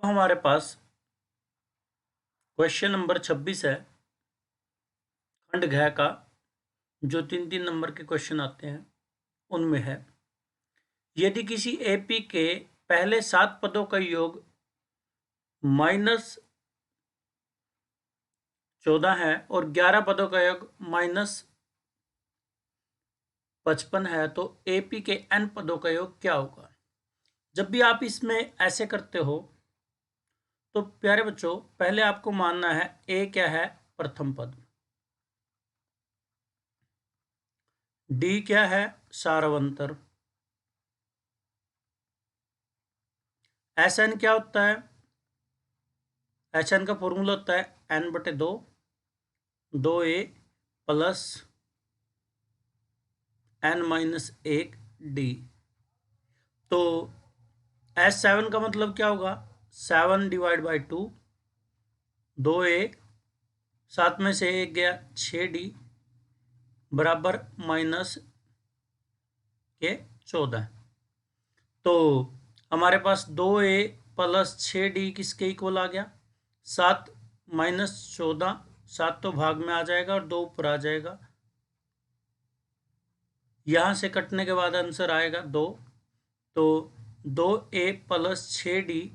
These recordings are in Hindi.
हमारे पास क्वेश्चन नंबर 26 है खंड घ का, जो 3-3 नंबर के क्वेश्चन आते हैं उनमें है, यदि किसी एपी के पहले 7 पदों का योग -14 है और 11 पदों का योग -55 है तो एपी के n पदों का योग क्या होगा। जब भी आप इसमें ऐसे करते हो तो प्यारे बच्चों, पहले आपको मानना है ए क्या है, प्रथम पद, डी क्या है, सारवंतर, एस एन क्या होता है, एच एन का फॉर्मूला होता है n/2, 2a plus n-1 D. तो S7 का मतलब क्या होगा, 7/2, 2a, 7 में से 1 गया 6d बराबर -14। तो हमारे पास 2a प्लस 6d किसके इक्वल आ गया, 7 -14, 7 तो भाग में आ जाएगा और 2 ऊपर आ जाएगा, यहां से कटने के बाद आंसर आएगा 2। तो 2a प्लस 6d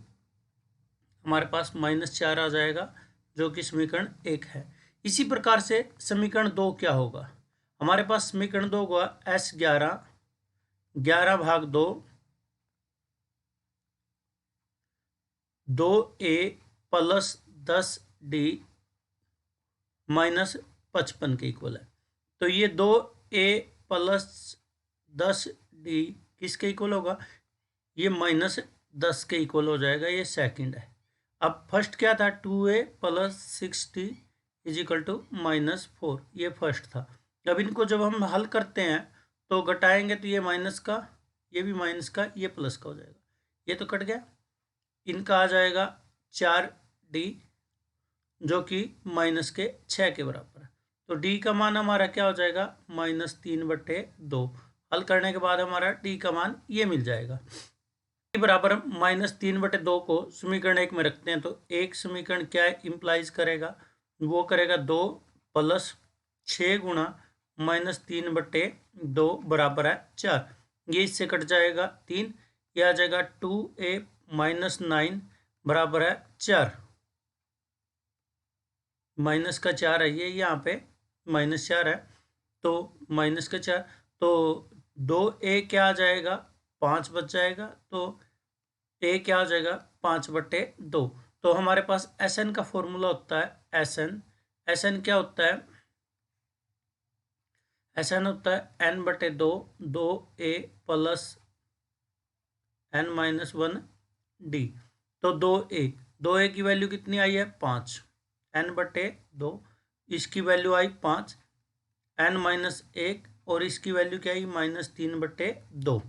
हमारे पास -4 आ जाएगा, जो कि समीकरण 1 है। इसी प्रकार से समीकरण 2 क्या होगा, हमारे पास समीकरण 2 होगा S11 11/2, 2a प्लस 10d -55 के इक्वल है। तो ये 2a प्लस 10d किसके इक्वल होगा, ये -10 के इक्वल हो जाएगा, ये सेकंड है। अब फर्स्ट क्या था, 2a plus 6d is equal to -4, ये फर्स्ट था। अब इनको जब हम हल करते हैं तो घटाएंगे तो ये माइनस का, ये भी माइनस का, ये प्लस का हो जाएगा, ये तो कट गया, इनका आ जाएगा 4d जो कि -6 के बराबर है। तो d का मान हमारा क्या हो जाएगा, -3/2। हल करने के बाद हमारा d का मान ये मिल जाएगा। बराबर -3/2 को समीकरण 1 में रखते हैं तो एक समीकरण क्या इंप्लाइज करेगा, वो करेगा 2 प्लस 6 गुणा -3/2 बराबर है 4। ये इससे कट जाएगा 3, ये आ जाएगा 2a -9 बराबर है 4, माइनस का 4 है, ये यहाँ पे -4 है, तो -4, तो 2a क्या आ जाएगा, 5 बच जाएगा, तो a क्या आ जाएगा, 5/2। तो हमारे पास Sn का फॉर्मूला होता है Sn क्या होता है, Sn होता है n/2, 2a plus n-1 d। तो 2a की वैल्यू कितनी आई है, 5, n/2, इसकी वैल्यू आई 5, n-1 और इसकी वैल्यू क्या आई, -3/2।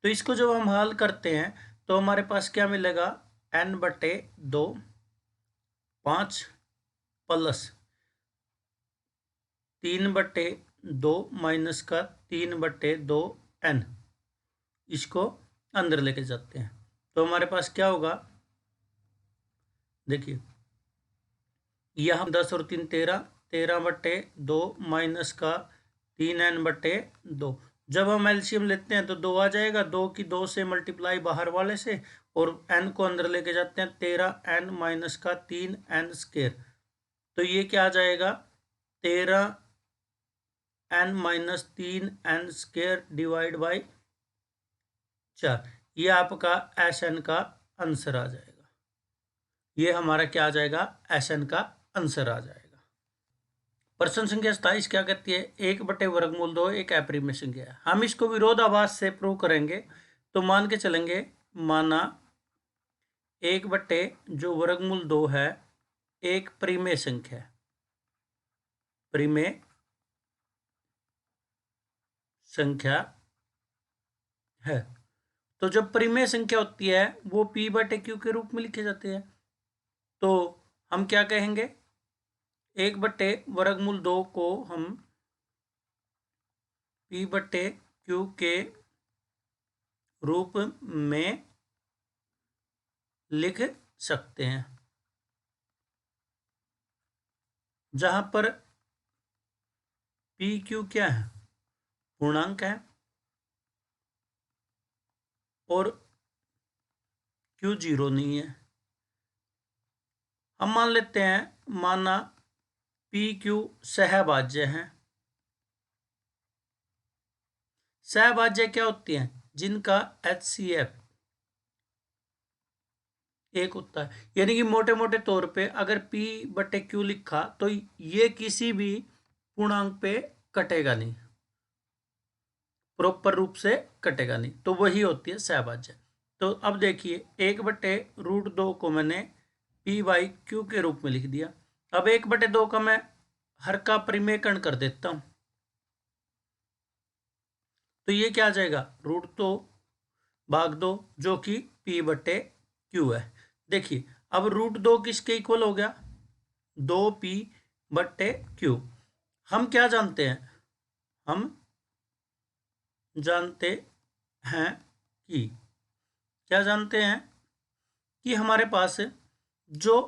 तो इसको जब हम हल करते हैं तो हमारे पास क्या मिलेगा, n/2, 5 प्लस 3/2 माइनस का 3/2 n, इसको अंदर लेके जाते हैं तो हमारे पास क्या होगा, देखिए यहाँ 10 और 3 13, 13/2 माइनस का 3n/2। जब हम एलसीएम लेते हैं तो 2 आ जाएगा, 2 की 2 से मल्टीप्लाई बाहर वाले से और n को अंदर लेके जाते हैं, 13n माइनस का 3n²। तो ये क्या आ जाएगा, 13n minus 3n² divide by 4। ये आपका Sn का आंसर आ जाएगा, ये हमारा क्या आ जाएगा, Sn का आंसर आ जाएगा। प्रश्न संख्या 27 क्या कहती है, 1/√2 एक अपरिमेय संख्या है। हम इसको विरोधाभास से प्रूव करेंगे तो मान के चलेंगे, माना 1/√2 है एक परिमेय संख्या है, परिमेय संख्या है। तो जब परिमेय संख्या होती है वो p/q के रूप में लिखे जाते हैं। तो हम क्या कहेंगे, 1/√2 को हम p/q के रूप में लिख सकते हैं, जहां पर पी क्यू क्या है, पूर्णांक है, और क्यू जीरो नहीं है। हम मान लेते हैं, माना पी क्यू सहभाज्य है। सहभाज्य क्या होती हैं, जिनका HCF एक होता है, यानी कि मोटे मोटे तौर पे अगर P बटे Q लिखा तो ये किसी भी पूर्णांक पे कटेगा नहीं, प्रॉपर रूप से कटेगा नहीं, तो वही होती है सहभाज्य। तो अब देखिए 1/√2 को मैंने P/Q के रूप में लिख दिया। अब 1/2 का मैं हर का परिमेयकरण कर देता हूं, तो ये क्या आ जाएगा, √2/2, जो कि P/Q है। देखिए अब √2 किसके इक्वल हो गया, 2P/Q। हम क्या जानते हैं, हम जानते हैं कि क्या जानते हैं कि हमारे पास जो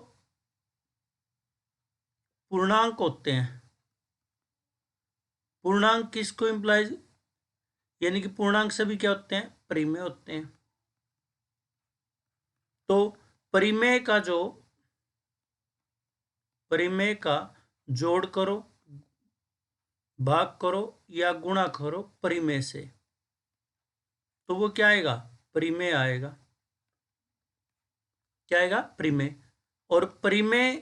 पूर्णांक होते हैं, पूर्णांक किसको इंप्लाइज, यानी कि पूर्णांक सभी क्या होते हैं, परिमेय होते हैं। तो परिमेय का जोड़ करो, भाग करो या गुणा करो परिमेय से, तो वो क्या आएगा, परिमेय आएगा। क्या आएगा, परिमेय। और परिमेय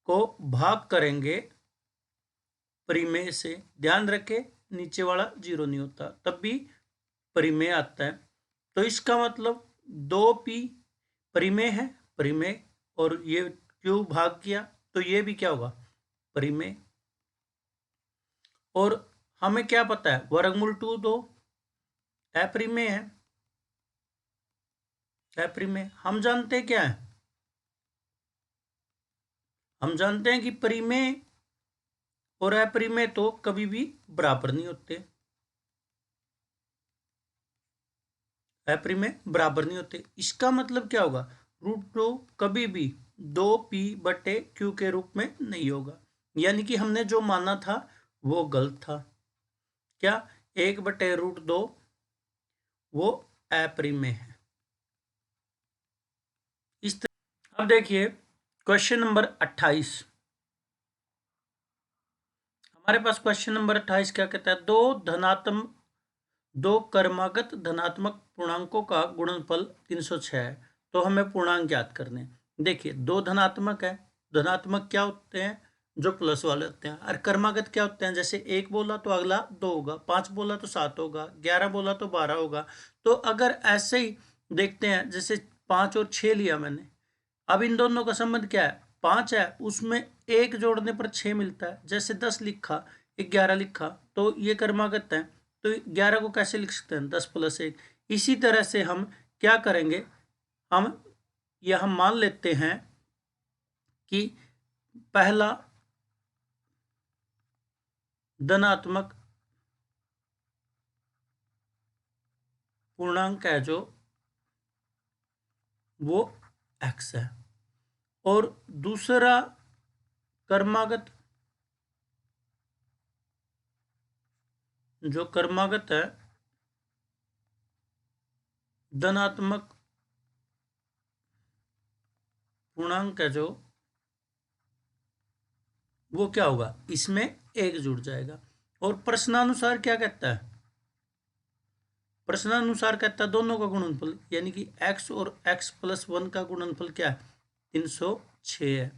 को भाग करेंगे परिमेय से, ध्यान रखें नीचे वाला जीरो नहीं होता, तब भी परिमेय आता है। तो इसका मतलब 2P परिमेय है, परिमेय, और ये Q भाग किया तो ये भी क्या होगा, परिमेय। और हमें क्या पता है, वर्गमूल 2 अपरिमेय है, अपरिमेय। हम जानते हैं क्या है, हम जानते हैं कि परिमेय और अपरिमेय तो कभी भी बराबर नहीं होते, अपरिमेय बराबर नहीं होते। इसका मतलब क्या होगा, √2 कभी भी 2P/Q के रूप में नहीं होगा, यानी कि हमने जो माना था वो गलत था। क्या, 1/√2 वो अपरिमेय है। इस तरह अब देखिए क्वेश्चन नंबर 28। हमारे पास क्वेश्चन नंबर 28 क्या कहता है, दो क्रमागत धनात्मक पूर्णांकों का गुणनफल 306 है, तो हमें पूर्णांक ज्ञात करने हैं। देखिए दो धनात्मक है, धनात्मक क्या होते हैं, जो प्लस वाले होते हैं, और क्रमागत क्या होते हैं, जैसे 1 बोला तो अगला 2 होगा, 5 बोला तो 7 होगा, 11 बोला तो 12 होगा। तो अगर ऐसे ही देखते हैं, जैसे 5 और 6 लिया मैंने, अब इन दोनों का संबंध क्या है, 5 है, उसमें 1 जोड़ने पर 6 मिलता है, जैसे 10 लिखा 11 लिखा तो ये क्रमागत है, तो 11 को कैसे लिख सकते हैं, 10 + 1। इसी तरह से हम क्या करेंगे, हम यह मान लेते हैं कि पहला धनात्मक पूर्णांक है जो वो x है, और दूसरा क्रमागत जो क्रमागत है धनात्मक पूर्णांक है जो वो क्या होगा, इसमें 1 जुड़ जाएगा। और प्रश्नानुसार क्या कहता है, प्रश्नानुसार कहता है दोनों का गुणनफल, यानी कि x और x+1 का गुणनफल क्या है, 306 है।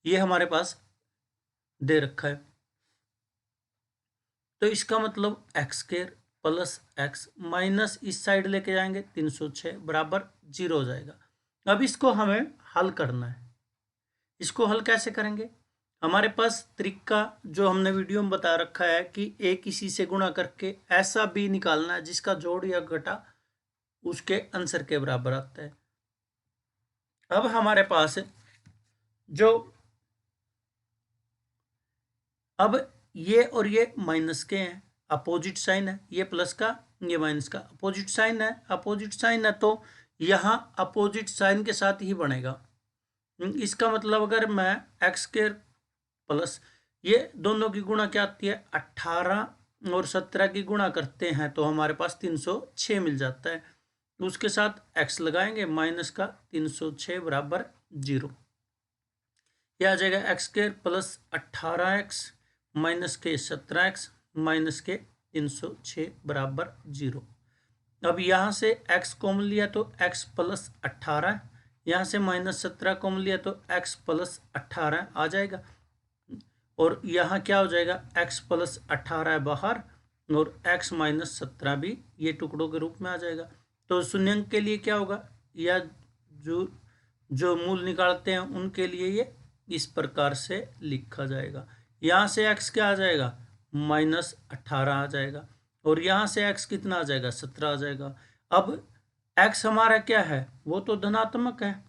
ये हमारे पास दे रखा है, तो इसका मतलब x² + x माइनस इस साइड लेके जाएंगे 306 बराबर 0 हो जाएगा। अब इसको हमें हल करना है। इसको हल कैसे करेंगे, हमारे पास तरीका जो हमने वीडियो में बता रखा है कि a किसी से गुणा करके ऐसा b निकालना है जिसका जोड़ या घटा उसके आंसर के बराबर आता है। अब हमारे पास जो अब ये और ये माइनस के हैं, अपोजिट साइन है, ये प्लस का ये माइनस का, अपोजिट साइन है, अपोजिट साइन है, तो यहाँ अपोजिट साइन के साथ ही बनेगा। इसका मतलब अगर मैं एक्स स्क्वायर प्लस ये दोनों की गुणा क्या आती है 18 और 17 की गुणा करते हैं तो हमारे पास 306 मिल जाता है। उसके साथ x लगाएंगे माइनस का 306 बराबर 0। यह आ जाएगा x square plus 18x minus के 17x माइनस के 306 बराबर 0। अब यहाँ से x कॉमन लिया तो x प्लस 18, यहाँ से माइनस 17 कॉमन लिया तो x प्लस 18 आ जाएगा। और यहाँ क्या हो जाएगा x प्लस 18 बाहर और x माइनस 17 भी ये टुकड़ों के रूप में आ जाएगा। तो शून्यंक के लिए क्या होगा, या जो जो मूल निकालते हैं उनके लिए ये इस प्रकार से लिखा जाएगा। यहाँ से x क्या आ जाएगा -18 आ जाएगा और यहाँ से x कितना आ जाएगा 17 आ जाएगा। अब x हमारा क्या है, वो तो धनात्मक है,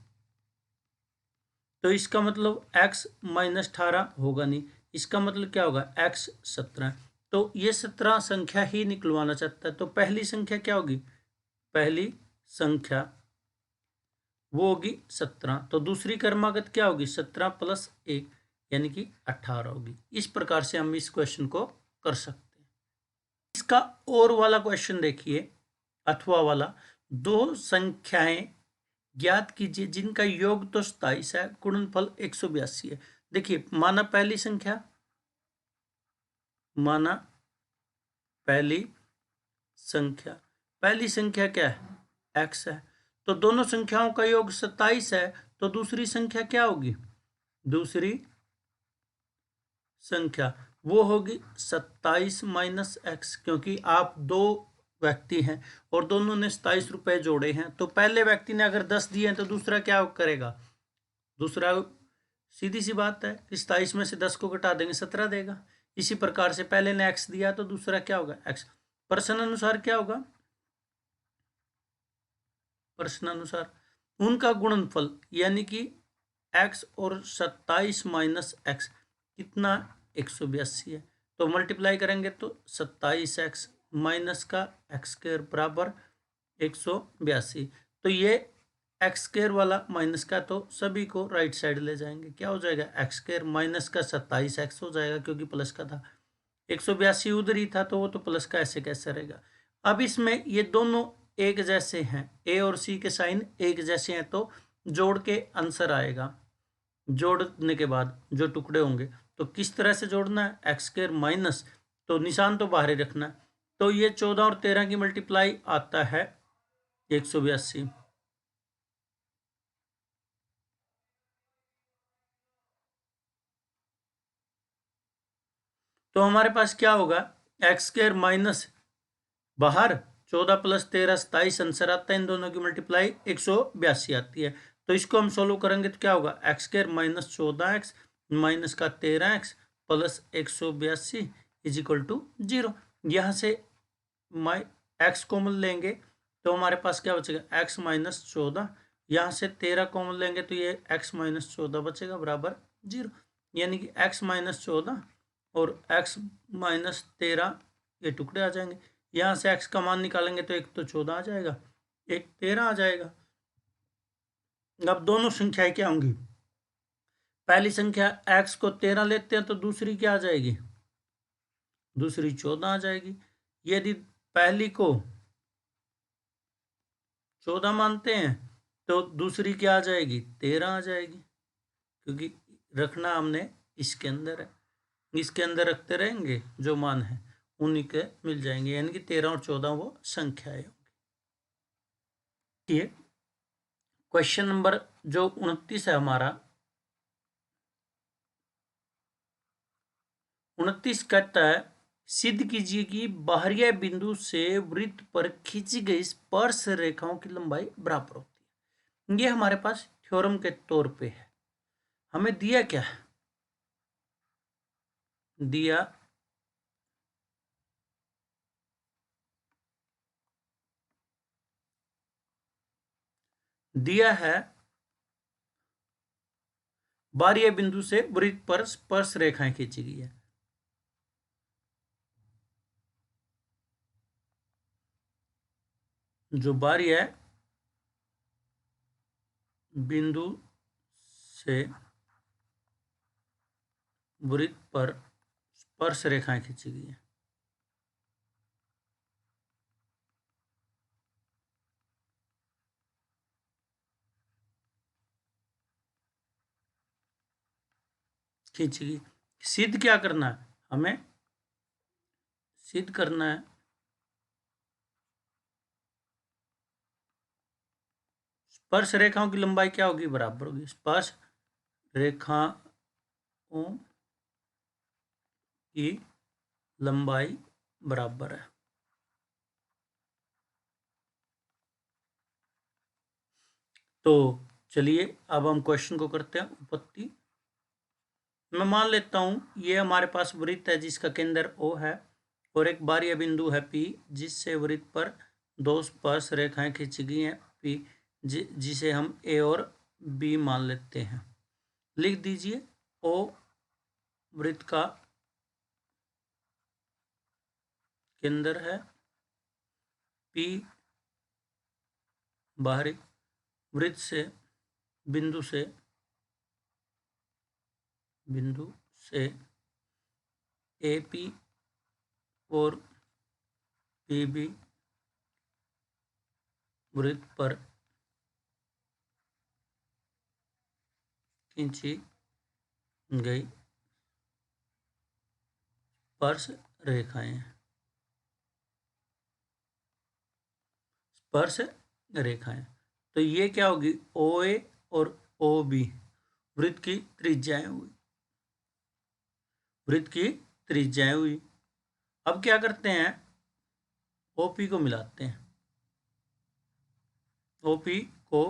तो इसका मतलब x -18 होगा नहीं। इसका मतलब क्या होगा x 17। तो ये 17 संख्या ही निकलवाना चाहता है। तो पहली संख्या क्या होगी, पहली संख्या वो होगी 17। तो दूसरी क्रमागत क्या होगी 17 प्लस 1 यानी कि 18 होगी। इस प्रकार से हम इस क्वेश्चन को कर सकते हैं। इसका और वाला क्वेश्चन देखिए, अथवा वाला, दो संख्याएं ज्ञात कीजिए जिनका योग तो 27 है, गुणनफल 182 है। देखिए माना पहली संख्या, माना पहली संख्या क्या है x है, तो दोनों संख्याओं का योग 27 है। तो दूसरी संख्या क्या होगी, दूसरी संख्या वो होगी 27 माइनस x, क्योंकि आप दो व्यक्ति हैं और दोनों ने 27 रुपए जोड़े हैं। तो पहले व्यक्ति ने अगर 10 दिए हैं तो दूसरा क्या करेगा, दूसरा सीधी सी बात है 27 में से 10 को घटा देंगे 17 देगा। इसी प्रकार से पहले ने x दिया तो दूसरा क्या होगा x। प्रश्न अनुसार क्या होगा, प्रश्न अनुसार उनका गुणनफल यानी कि x और 27 माइनस एक्स कितना 182 है। तो मल्टीप्लाई करेंगे तो 27x माइनस का एक्स स्क्वायर बराबर 182। तो ये एक्स स्क्वायर वाला माइनस का तो सभी को राइट साइड ले जाएंगे, क्या हो जाएगा एक्स स्क्वायर माइनस का 27x हो जाएगा क्योंकि प्लस का था, 182 उधर ही था तो वो तो प्लस का ऐसे कैसे रहेगा। अब इसमें ये दोनों एक जैसे हैं, ए और सी के साइन एक जैसे हैं, तो जोड़ के आंसर आएगा। जोड़ने के बाद जो टुकड़े होंगे तो किस तरह से जोड़ना है, एक्स स्क्वायर माइनस, तो निशान तो बाहर ही रखना है। तो ये 14 और 13 की मल्टीप्लाई आता है 182। तो हमारे पास क्या होगा, एक्स स्क्वायर माइनस बाहर 14 प्लस 13 27 आंसर आता है। इन दोनों की मल्टीप्लाई 182 आती है। तो इसको हम सोल्व करेंगे तो क्या होगा, x square minus 14x minus का 13x plus 182 is equal to 0। यहाँ से एक्स कॉमन लेंगे तो हमारे पास क्या बचेगा x माइनस 14, यहाँ से 13 कॉमन लेंगे तो ये x माइनस 14 बचेगा बराबर 0। यानी कि x माइनस 14 और x माइनस 13 ये टुकड़े आ जाएंगे। यहाँ से x का मान निकालेंगे तो एक तो 14 आ जाएगा, एक 13 आ जाएगा। अब दोनों संख्याएं क्या होंगी, पहली संख्या x को 13 लेते हैं तो दूसरी क्या आ जाएगी, दूसरी 14 आ जाएगी। यदि पहली को 14 मानते हैं तो दूसरी क्या आ जाएगी 13 आ जाएगी, क्योंकि रखना हमने इसके अंदर है। इसके अंदर रखते रहेंगे जो मान है उन्हीं के मिल जाएंगे, यानी कि 13 और 14 वो संख्याएं होंगी। क्वेश्चन नंबर जो 29 है हमारा, 29 कहता है सिद्ध कीजिए कि बाहरी बिंदु से वृत्त पर खींची गई स्पर्श रेखाओं की लंबाई बराबर होती है। ये हमारे पास थ्योरम के तौर पे है। हमें दिया क्या है, दिया है बाहरी बिंदु से वृत्त पर स्पर्श रेखाएं खींची गई है। जो बाहरी है बिंदु से वृत्त पर स्पर्श रेखाएं खींची गई हैं। खींची गई। सिद्ध क्या करना है हमें? सिद्ध करना है स्पर्श रेखाओं की लंबाई क्या होगी? बराबर होगी। स्पर्श रेखाओं की लंबाई बराबर है। तो चलिए अब हम क्वेश्चन को करते हैं। उत्पत्ति मैं मान लेता हूं ये हमारे पास वृत्त है जिसका केंद्र O है और एक बाह्य बिंदु है P जिससे वृत्त पर दो स्पर्श रेखाएं खींची गई हैं P जिसे हम A और B मान लेते हैं। लिख दीजिए O वृत्त का केंद्र है, P बाहरी वृत्त से बिंदु से AP और PB वृत्त पर खींची गई स्पर्श रेखाएं। स्पर्श रेखाएं तो ये क्या होगी? OA और OB वृत्त की त्रिज्याएं हुई। वृत्त की त्रिज्याएं हुई। अब क्या करते हैं? OP को मिलाते हैं। OP को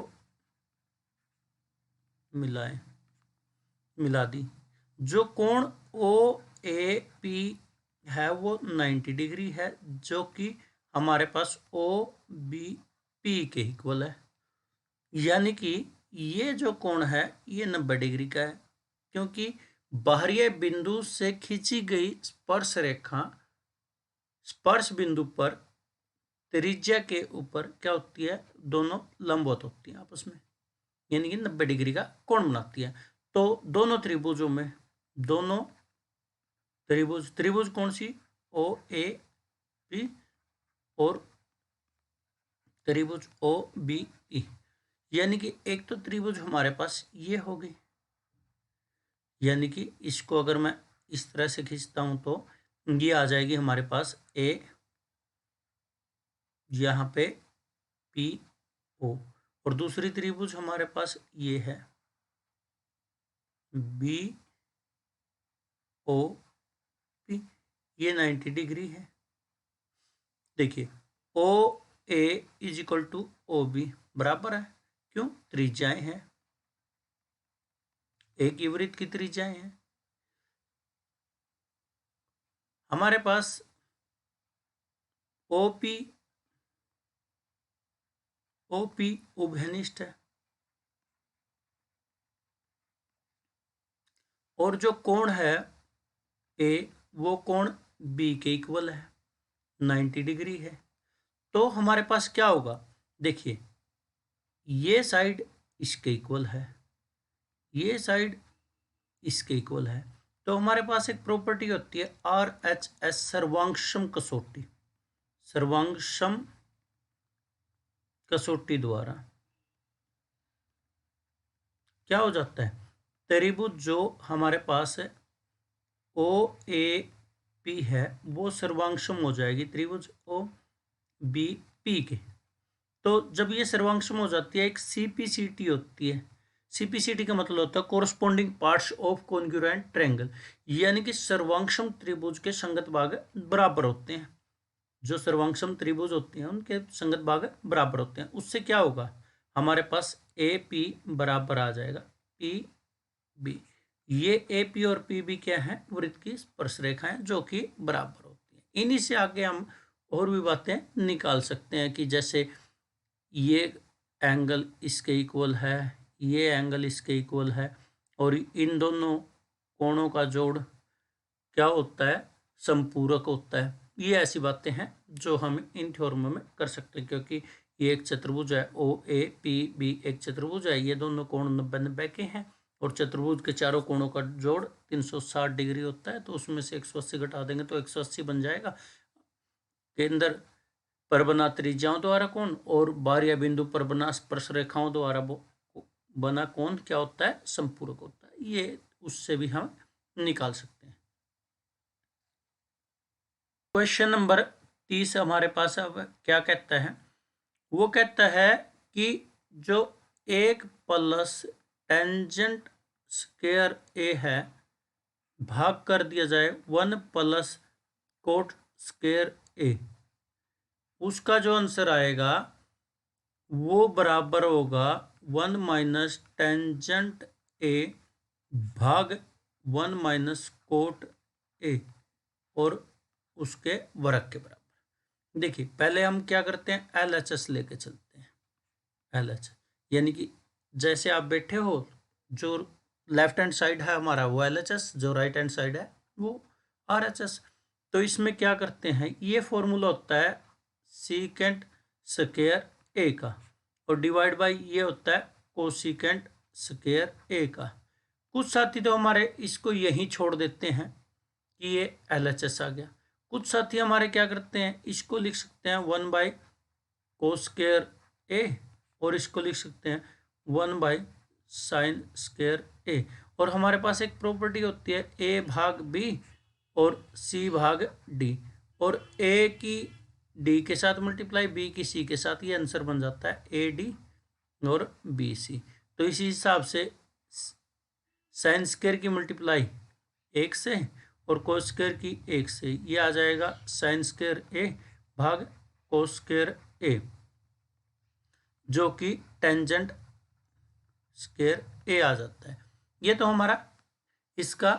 मिला दी। जो कोण OAP है वो 90 डिग्री है जो कि हमारे पास OBP के इक्वल है। यानी कि ये जो कोण है ये 90 डिग्री का है क्योंकि बाहरी बिंदु से खींची गई स्पर्श रेखा स्पर्श बिंदु पर त्रिज्या के ऊपर क्या होती है? दोनों लंबवत होती है आपस में, यानी कि 90 डिग्री का कोण बनाती है। तो दोनों त्रिभुजों में त्रिभुज कौन सी? OAP और त्रिभुज OBE। यानी कि एक तो त्रिभुज हमारे पास ये हो गई, यानी कि इसको अगर मैं इस तरह से खींचता हूं तो ये आ जाएगी हमारे पास A, यहाँ पे PO और दूसरी त्रिभुज हमारे पास ये है BOP। ये 90 डिग्री है। देखिए OA is equal to OB बराबर है। क्यों? त्रिज्याएं हैं, एक ही वृत्त की त्रिज्याएं हैं। हमारे पास OP उभयनिष्ठ है और जो कोण है A वो कोण B के इक्वल है, 90 डिग्री है। तो हमारे पास क्या होगा? देखिए ये साइड इसके इक्वल है, ये साइड इसके इक्वल है। तो हमारे पास एक प्रॉपर्टी होती है RHS सर्वांगक्षम कसौटी। सर्वांगक्षम कसौटी द्वारा क्या हो जाता है? त्रिभुज जो हमारे पास है OAP है वो सर्वांगक्षम हो जाएगी त्रिभुज OBP के। तो जब ये सर्वांगक्षम हो जाती है एक CPCT होती है। CPCT का मतलब होता है corresponding parts of congruent triangle, यानी कि सर्वांगक्षम त्रिभुज के संगत भाग बराबर होते हैं। जो सर्वांगक्षम त्रिभुज होते हैं उनके संगत भाग बराबर होते हैं। उससे क्या होगा? हमारे पास AP बराबर आ जाएगा PB। ये AP और PB क्या है? वृत्त की स्पर्श रेखाएं जो कि बराबर होती हैं। इन्हीं से आगे हम और भी बातें निकाल सकते हैं कि जैसे ये एंगल इसके इक्वल है, ये एंगल इसके इक्वल है और इन दोनों कोणों का जोड़ क्या होता है? संपूरक होता है। ये ऐसी बातें हैं जो हम इन थ्योरमों में कर सकते हैं क्योंकि ये एक चतुर्भुज है, ओ ए पी बी एक चतुर्भुज है, ये दोनों कोण 90-90 के हैं और चतुर्भुज के चारों कोणों का जोड़ 360 डिग्री होता है, तो उसमें से 180 घटा देंगे तो 180 बन जाएगा। केंद्र पर बना त्रिज्याओं द्वारा कोण और बाह्य बिंदु पर बना स्पर्श रेखाओं द्वारा बना कोण क्या होता है, संपूरक होता है। ये उससे भी हम निकाल सकते हैं। क्वेश्चन नंबर 30 हमारे पास अब क्या कहता है, वो कहता है कि जो एक प्लस टेंजेंट स्क्वायर ए है भाग कर दिया जाए 1 प्लस कोट स्क्वायर ए, उसका जो आंसर आएगा वो बराबर होगा 1 माइनस टेंजेंट ए भाग 1 माइनस कोट ए और उसके वर्ग के बराबर। देखिए पहले हम क्या करते हैं, LHS लेके चलते हैं। LHS यानी कि जैसे आप बैठे हो, जो लेफ्ट हैंड साइड है हमारा वो LHS, जो राइट हैंड साइड है वो RHS। तो इसमें क्या करते हैं, ये फॉर्मूला होता है सीकेंट स्क्वायर ए का और डिवाइड बाय ये होता है कोसिकेंट स्क्वायर ए का। कुछ साथी तो हमारे इसको यहीं छोड़ देते हैं कि ये LHS आ गया। कुछ साथी हमारे क्या करते हैं, इसको लिख सकते हैं 1 बाई कोस स्क्वायर ए और इसको लिख सकते हैं 1 बाई साइन स्क्वायर ए। और हमारे पास एक प्रॉपर्टी होती है ए भाग बी और सी भाग डी, और ए की डी के साथ मल्टीप्लाई, बी की सी के साथ, ये आंसर बन जाता है ए डी और बी सी। तो इसी हिसाब से साइन स्क्वायर की मल्टीप्लाई 1 से और कोस स्क्वायर की 1 से, ये आ जाएगा साइन स्क्वायर ए भाग कोस स्क्वायर ए, जो कि टेंजेंट स्क्वायर ए आ जाता है। ये तो हमारा इसका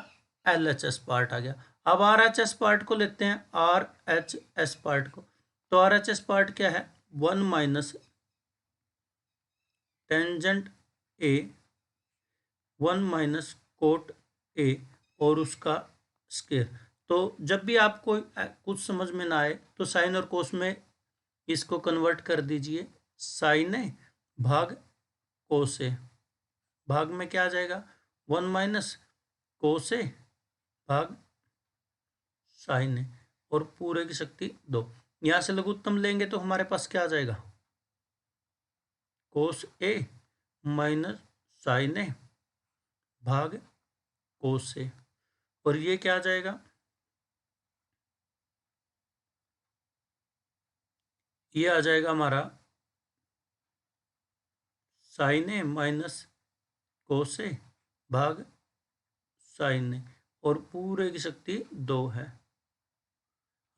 LHS पार्ट आ गया। अब RHS पार्ट को लेते हैं, RHS पार्ट को। तो RHS पार्ट क्या है, 1 minus tangent A 1 minus cot A और उसका स्क्वायर। तो जब भी आपको कुछ समझ में ना आए तो साइन और कोस में इसको कन्वर्ट कर दीजिए, साइन ए भाग कोस ए, भाग में क्या आ जाएगा 1 माइनस कोस ए भाग साइन ए और पूरे की शक्ति 2। यहाँ से लघुत्तम लेंगे तो हमारे पास क्या आ जाएगा, कोस ए माइनस साइन ए भाग कोस ए, और ये क्या आ जाएगा, ये आ जाएगा हमारा साइन ए माइनस कोस ए भाग साइन ए और पूरे की शक्ति 2 है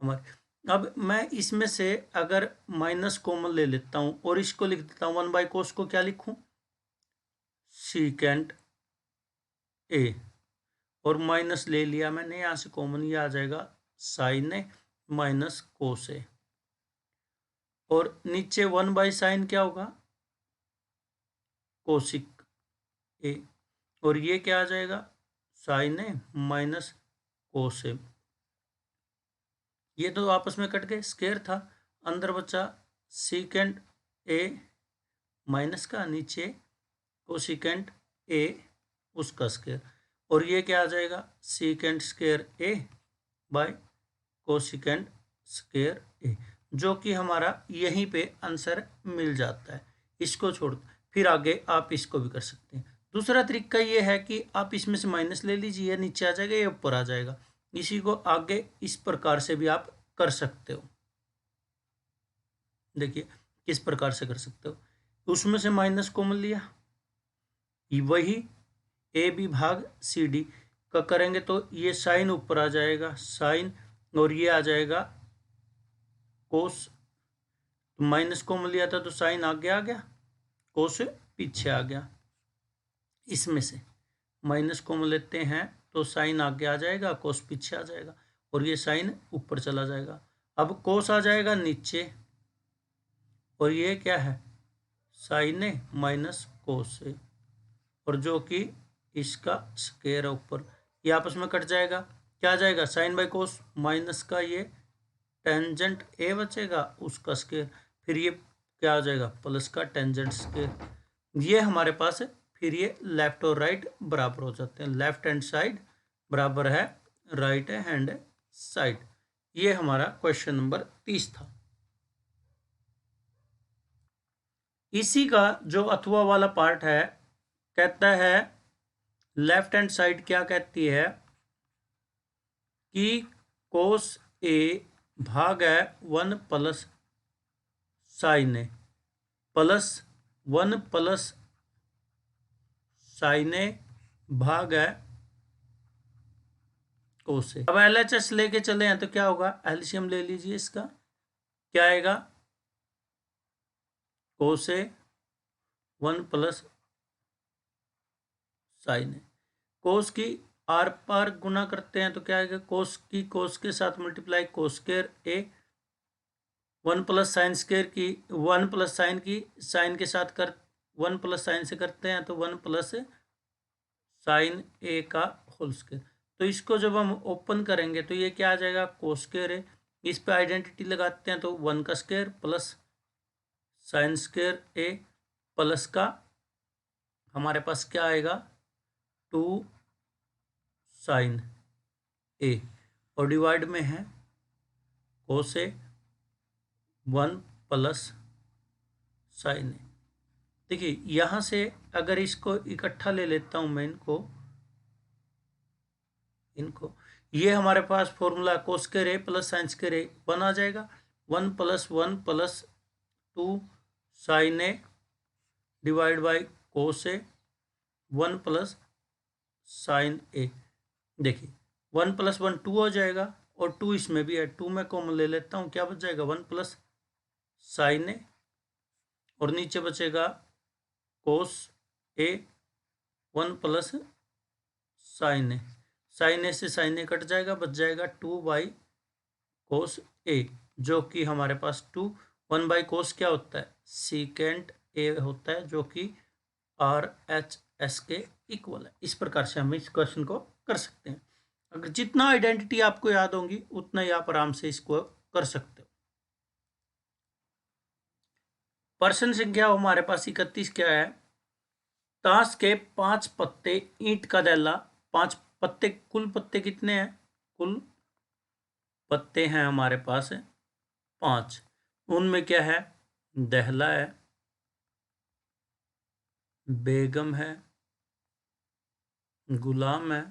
हमारे। अब मैं इसमें से अगर माइनस कॉमन ले लेता हूं और इसको लिख देता हूं 1 बाई कोस को क्या लिखूं, सीकेंट ए, और माइनस ले लिया मैंने यहां से कॉमन, ये आ जाएगा साइन ए माइनस कोस ए, और नीचे 1 बाई साइन क्या होगा, कोसिक ए, और ये क्या आ जाएगा साइन ए माइनस कोस ए। ये तो आपस में कट गए, स्क्वायर था, अंदर बचा सीकेंट ए माइनस का, नीचे कोसिकेंट ए उसका स्क्वायर, और ये क्या आ जाएगा सीकेंट स्क्वायर ए बाय कोसिकेंट स्क्वायर ए, जो कि हमारा यहीं पे आंसर मिल जाता है। इसको छोड़ फिर आगे आप इसको भी कर सकते हैं। दूसरा तरीका ये है कि आप इसमें से माइनस ले लीजिए, नीचे आ जाएगा, ये ऊपर आ जाएगा। इसी को आगे इस प्रकार से भी आप कर सकते हो। देखिए किस प्रकार से कर सकते हो, उसमें से माइनस कॉमन लिया, वही ए बी भाग सी डी का करेंगे तो ये साइन ऊपर आ जाएगा, साइन, और ये आ जाएगा कोस, माइनस कॉमन लिया था तो साइन आगे आ गया, कोस पीछे आ गया। इसमें से माइनस कॉमन लेते हैं तो साइन आगे आ जाएगा, कोस पीछे आ जाएगा, और ये साइन ऊपर चला जाएगा। अब कोस आ जाएगा नीचे, और ये क्या है साइन ए माइनस कोस ए, और जो कि इसका स्क्वायर है ऊपर, ये आपस में कट जाएगा, क्या आ जाएगा साइन बाई कोस, माइनस का ये टेंजेंट ए बचेगा उसका स्क्वायर, फिर ये क्या आ जाएगा, प्लस का टेंजेंट स्क्वायर। ये हमारे पास है। फिर ये लेफ्ट और राइट बराबर हो जाते हैं, लेफ्ट हैंड साइड बराबर है राइट हैंड साइड। ये हमारा क्वेश्चन नंबर 30 था। इसी का जो अथवा वाला पार्ट है, कहता है लेफ्ट हैंड साइड क्या कहती है कि कोस ए भाग है 1 प्लस साइन ए प्लस 1 प्लस साइन ए भाग है कोस ए। अब एलएचएस लेके चले हैं तो क्या होगा, एलसीएम ले लीजिए इसका, क्या आएगा, कोस ए 1 प्लस साइन ए। कोस की आर पार गुना करते हैं तो क्या आएगा, कोस की कोस के साथ multiply cos square A, 1 plus sine square की 1 प्लस साइन की साइन के साथ कर 1 प्लस साइन से करते हैं तो 1 प्लस साइन ए का होल स्क्वायर। तो इसको जब हम ओपन करेंगे तो ये क्या आ जाएगा, कोस स्क्वायर है। इस पे आइडेंटिटी लगाते हैं तो 1 का square plus sine square A plus का हमारे पास क्या आएगा 2 साइन ए और डिवाइड में है कोस ए 1 प्लस साइन ए। देखिए यहाँ से अगर इसको इकट्ठा ले लेता हूँ मैं इनको ये हमारे पास formula cos square A plus sine square A 1 आ जाएगा, 1 plus 1 plus 2 sine A divide by cos A 1 plus sine A. देखिए 1 प्लस 1 2 हो जाएगा और 2 इसमें भी है, 2 में कॉमन ले लेता हूँ, क्या बच जाएगा 1 प्लस साइन ए और नीचे बचेगा कोस A 1 plus sine A. Sign ए से साइन ए कट जाएगा, बच जाएगा 2 बाई कोस ए, जो कि हमारे पास 1 बाई कोस क्या होता है, सीकेंट ए होता है, जो कि आर एच एस के इक्वल है। इस प्रकार से हम इस क्वेश्चन को कर सकते हैं। अगर जितना आइडेंटिटी आपको याद होंगी उतना ही आप आराम से इसको कर सकते हो। पर्सन संख्या हमारे पास 31 क्या है, ताश के 5 पत्ते, ईंट का दैला 5 पत्ते, कुल पत्ते कितने हैं, कुल पत्ते हैं हमारे पास 5। उनमें क्या है, दहला है, बेगम है, गुलाम है,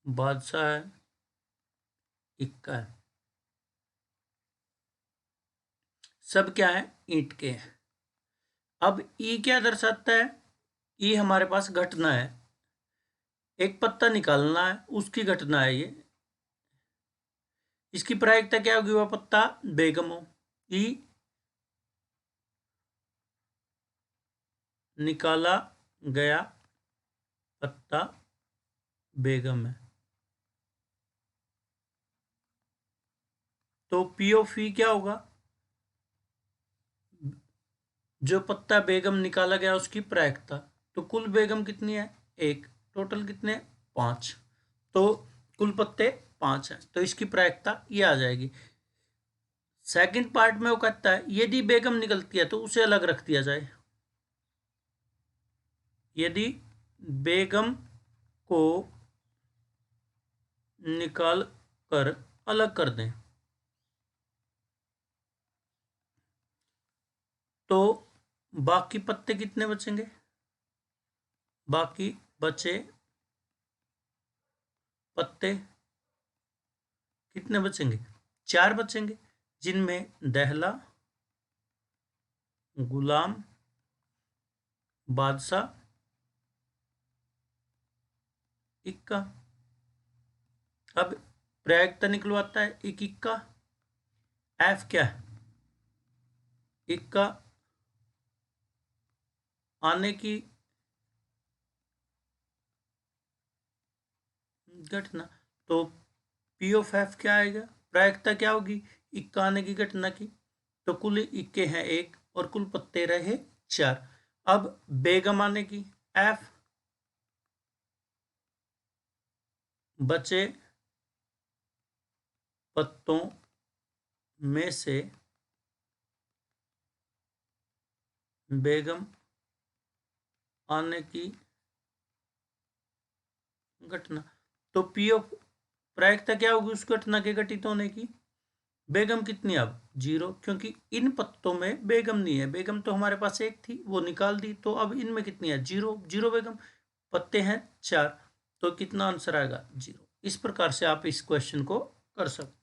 बादशाह है, इक्का है। सब क्या है, ईंट के हैं। अब ई क्या दर्शाता है, ई हमारे पास घटना है, एक पत्ता निकालना है उसकी घटना है ये। इसकी प्रायिकता क्या होगी, वह पत्ता बेगम हो। ई निकाला गया पत्ता बेगम है, तो पी ऑफ ई क्या होगा, जो पत्ता बेगम निकाला गया उसकी प्रायिकता। तो कुल बेगम कितनी है, 1, टोटल कितने 5, तो कुल पत्ते 5 हैं, तो इसकी प्रायिकता ये आ जाएगी। सेकंड पार्ट में वो कहता है यदि बेगम निकलती है तो उसे अलग रख दिया जाए, यदि बेगम को निकाल कर अलग कर दें तो बाकी पत्ते कितने बचेंगे, बाकी बचे पत्ते कितने बचेंगे, 4 बचेंगे, जिनमें दहला, गुलाम, बादशाह, इक्का। अब प्रायिकता निकलवाता है, एक इक्का, एफ क्या है, इक्का आने की घटना, तो पी ऑफ एफ क्या आएगा, प्रायिकता क्या होगी, इक्का आने की घटना की, तो कुल इक्के हैं 1 और कुल पत्ते रहे 4। अब बेगम आने की, एफ बचे पत्तों में से बेगम आने की घटना, तो पी ऑफ प्रायिकता क्या होगी उस घटना के घटित होने की? बेगम कितनी अब 0, क्योंकि इन पत्तों में बेगम नहीं है, बेगम तो हमारे पास एक थी वो निकाल दी, तो अब इनमें कितनी है 0, 0 बेगम, पत्ते हैं 4, तो कितना आंसर आएगा 0। इस प्रकार से आप इस क्वेश्चन को कर सकते